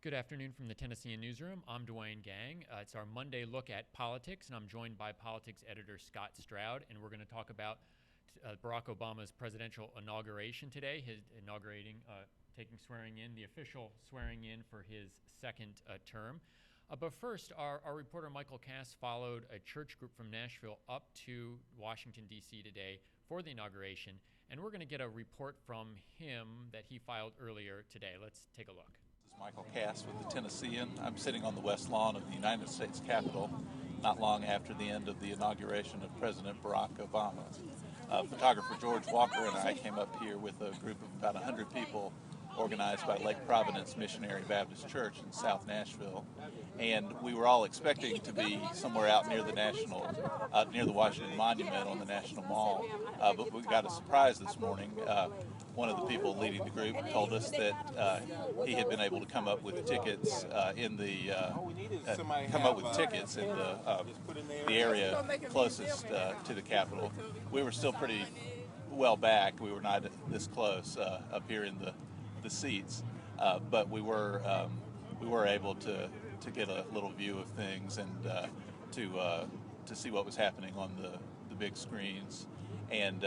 Good afternoon from the Tennessean newsroom. I'm Duane Gang. It's our Monday look at politics, and I'm joined by politics editor Scott Stroud, and we're going to talk about Barack Obama's presidential inauguration today, his taking swearing in, the official swearing in for his second term. But first, our reporter Michael Cass followed a church group from Nashville up to Washington, D.C. today for the inauguration, and we're going to get a report from him that he filed earlier today. Let's take a look. This is Michael Cass with the Tennessean. I'm sitting on the west lawn of the United States Capitol not long after the end of the inauguration of President Barack Obama. Photographer George Walker and I came up here with a group of about 100 people organized by Lake Providence Missionary Baptist Church in South Nashville, and we were all expecting to be somewhere out near near the Washington Monument on the National Mall, but we got a surprise this morning. One of the people leading the group told us that he had been able to come up with tickets in the area closest to the Capitol. We were still pretty well back. We were not this close up here in the seats, but we were able to get a little view of things and to see what was happening on the big screens. And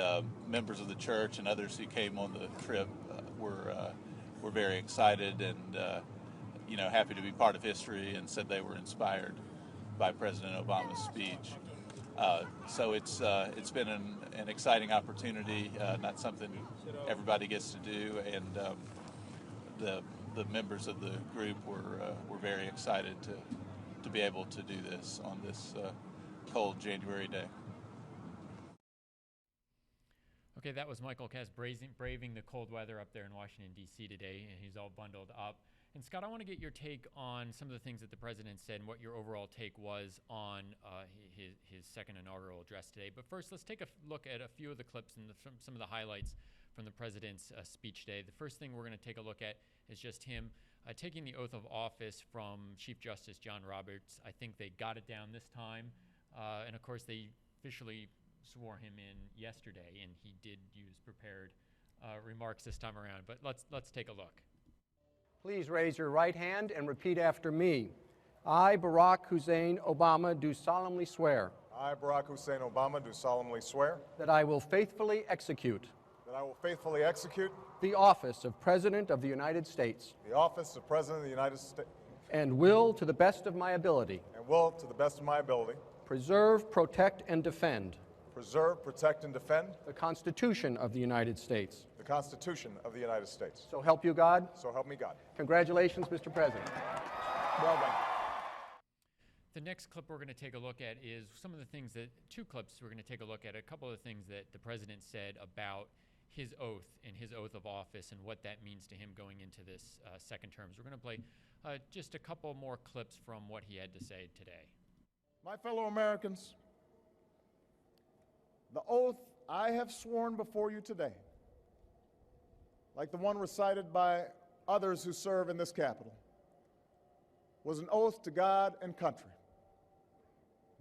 members of the church and others who came on the trip were very excited and happy to be part of history, and said they were inspired by President Obama's speech. So it's been an exciting opportunity, not something everybody gets to do, and the members of the group were very excited to be able to do this on this cold January day. Okay, that was Michael Cass braving the cold weather up there in Washington, D.C. today, and he's all bundled up. And Scott, I want to get your take on some of the things that the president said and what your overall take was on his second inaugural address today. But first, let's take a look at a few of the clips and some of the highlights from the president's speech today. The first thing we're going to take a look at is just him taking the oath of office from Chief Justice John Roberts. I think they got it down this time. And of course, they officially swore him in yesterday, and he did use prepared remarks this time around. But let's take a look. Please raise your right hand and repeat after me. I, Barack Hussein Obama, do solemnly swear. I, Barack Hussein Obama, do solemnly swear. That I will faithfully execute. That I will faithfully execute. The office of President of the United States. The office of President of the United States. And will, to the best of my ability. And will, to the best of my ability. Preserve, protect, and defend. Preserve, protect, and defend. The Constitution of the United States. The Constitution of the United States. So help you God. So help me God. Congratulations, Mr. President. Well done. The next clip we're going to take a look at is some of the things two clips we're going to take a look at, a couple of things that the president said about his oath and his oath of office and what that means to him going into this second term. So we're going to play just a couple more clips from what he had to say today. My fellow Americans, the oath I have sworn before you today, like the one recited by others who serve in this Capitol, was an oath to God and country,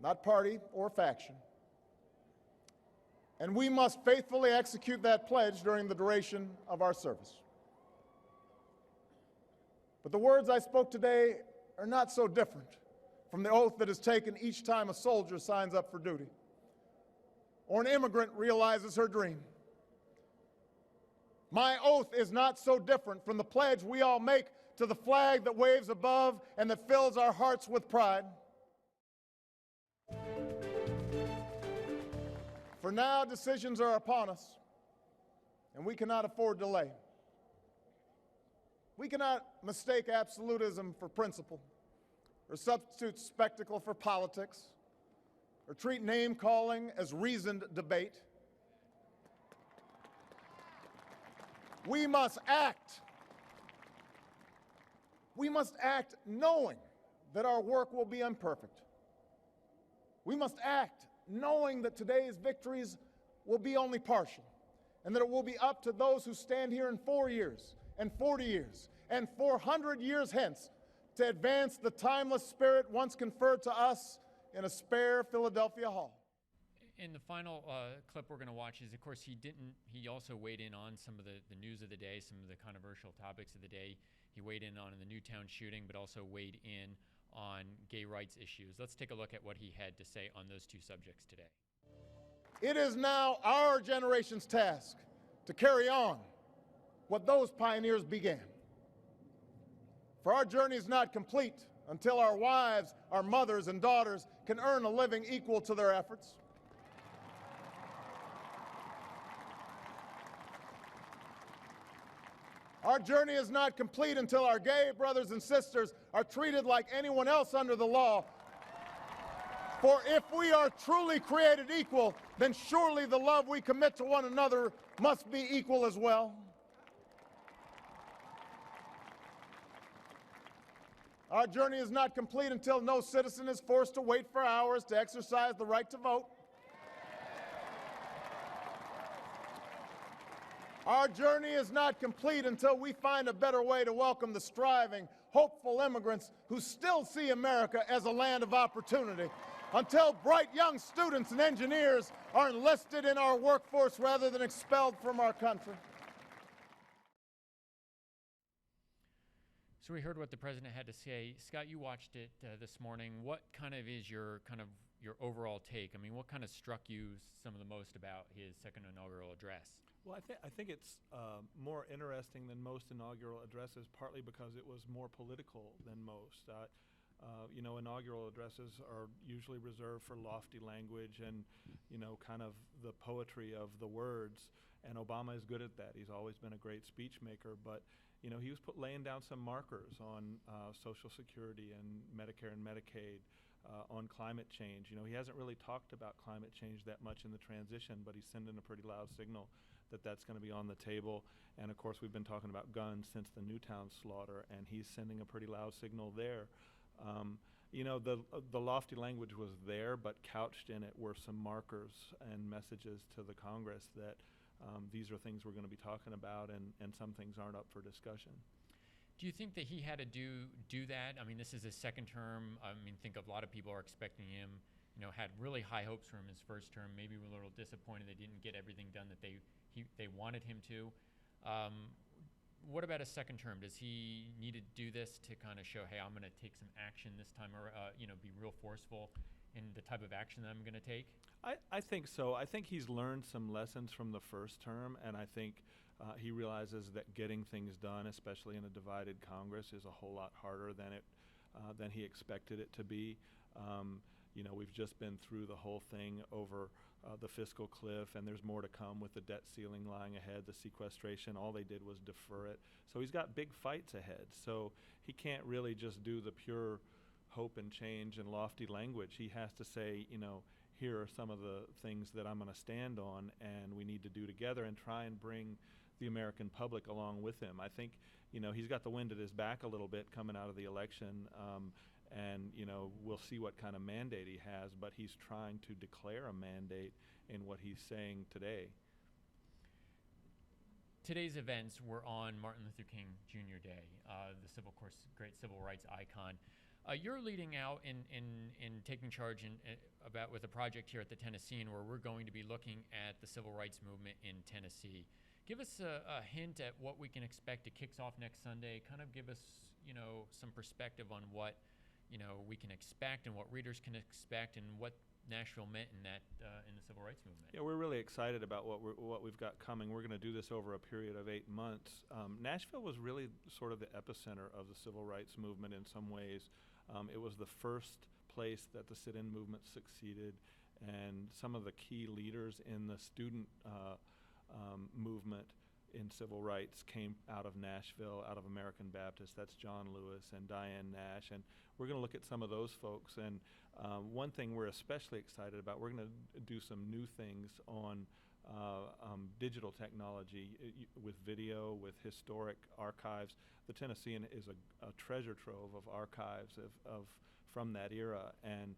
not party or faction. And we must faithfully execute that pledge during the duration of our service. But the words I spoke today are not so different from the oath that is taken each time a soldier signs up for duty, or an immigrant realizes her dream. My oath is not so different from the pledge we all make to the flag that waves above and that fills our hearts with pride. For now, decisions are upon us, and we cannot afford delay. We cannot mistake absolutism for principle, or substitute spectacle for politics, or treat name-calling as reasoned debate. We must act. We must act knowing that our work will be imperfect. We must act knowing that today's victories will be only partial, and that it will be up to those who stand here in 4 years, and 40 years, and 400 years hence to advance the timeless spirit once conferred to us in a spare Philadelphia hall. And the final clip we're going to watch is, of course, he also weighed in on some of the news of the day, some of the controversial topics of the day. He weighed in on the Newtown shooting, but also weighed in on gay rights issues. Let's take a look at what he had to say on those two subjects today. It is now our generation's task to carry on what those pioneers began. For our journey is not complete until our wives, our mothers, and daughters can earn a living equal to their efforts. Our journey is not complete until our gay brothers and sisters are treated like anyone else under the law. For if we are truly created equal, then surely the love we commit to one another must be equal as well. Our journey is not complete until no citizen is forced to wait for hours to exercise the right to vote. Our journey is not complete until we find a better way to welcome the striving, hopeful immigrants who still see America as a land of opportunity. Until bright young students and engineers are enlisted in our workforce rather than expelled from our country. So we heard what the president had to say. Scott, you watched it this morning. What is your overall take? I mean, what kind of struck you some of the most about his second inaugural address? Well, I think it's more interesting than most inaugural addresses, partly because it was more political than most. Inaugural addresses are usually reserved for lofty language and, kind of the poetry of the words. And Obama is good at that. He's always been a great speech maker, but he was laying down some markers on Social Security and Medicare and Medicaid, on climate change. He hasn't really talked about climate change that much in the transition, but he's sending a pretty loud signal that that's going to be on the table. And of course, we've been talking about guns since the Newtown slaughter, and he's sending a pretty loud signal there. The lofty language was there, but couched in it were some markers and messages to the Congress that these are things we're going to be talking about, and some things aren't up for discussion. Do you think that he had to do that? I mean, this is his second term. I mean, think of a lot of people are expecting him, had really high hopes for him his first term, maybe were a little disappointed they didn't get everything done that they wanted him to. What about a second term? Does he need to do this to kind of show, hey, I'm going to take some action this time, or be real forceful in the type of action that I'm going to take? I think so. I think he's learned some lessons from the first term, and I think he realizes that getting things done, especially in a divided Congress, is a whole lot harder than he expected it to be. We've just been through the whole thing over the fiscal cliff, and there's more to come with the debt ceiling lying ahead, the sequestration. All they did was defer it. So he's got big fights ahead. So he can't really just do the pure hope and change and lofty language. He has to say, here are some of the things that I'm going to stand on, and we need to do together and try and bring the American public along with him. I think, he's got the wind at his back a little bit coming out of the election. And we'll see what kind of mandate he has, but he's trying to declare a mandate in what he's saying today. Today's events were on Martin Luther King Jr. Day, the great civil rights icon. You're leading out in taking charge with a project here at the Tennessean, where we're going to be looking at the civil rights movement in Tennessee. Give us a hint at what we can expect. It kicks off next Sunday. Kind of give us, some perspective on what we can expect and what readers can expect and what Nashville meant in the civil rights movement. Yeah, we're really excited about what we've got coming. We're going to do this over a period of 8 months. Nashville was really sort of the epicenter of the civil rights movement in some ways. It was the first place that the sit-in movement succeeded, and some of the key leaders in the student movement in civil rights came out of Nashville, out of American Baptist. That's John Lewis and Diane Nash, and we're going to look at some of those folks. And one thing we're especially excited about, we're going to do some new things on digital technology with video, with historic archives. The Tennessean is a treasure trove of archives from that era, and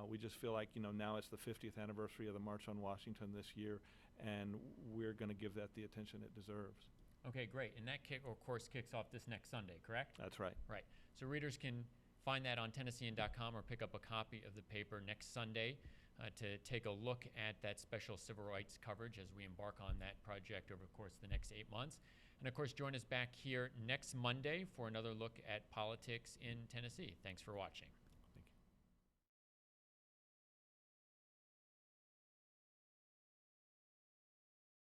we just feel like now it's the 50th anniversary of the March on Washington this year, and we're going to give that the attention it deserves. Okay, great. And that of course kicks off this next Sunday, correct? That's right. Right. So readers can find that on Tennessean.com or pick up a copy of the paper next Sunday. to take a look at that special civil rights coverage as we embark on that project over the course of the next 8 months. And of course, join us back here next Monday for another look at politics in Tennessee. Thanks for watching.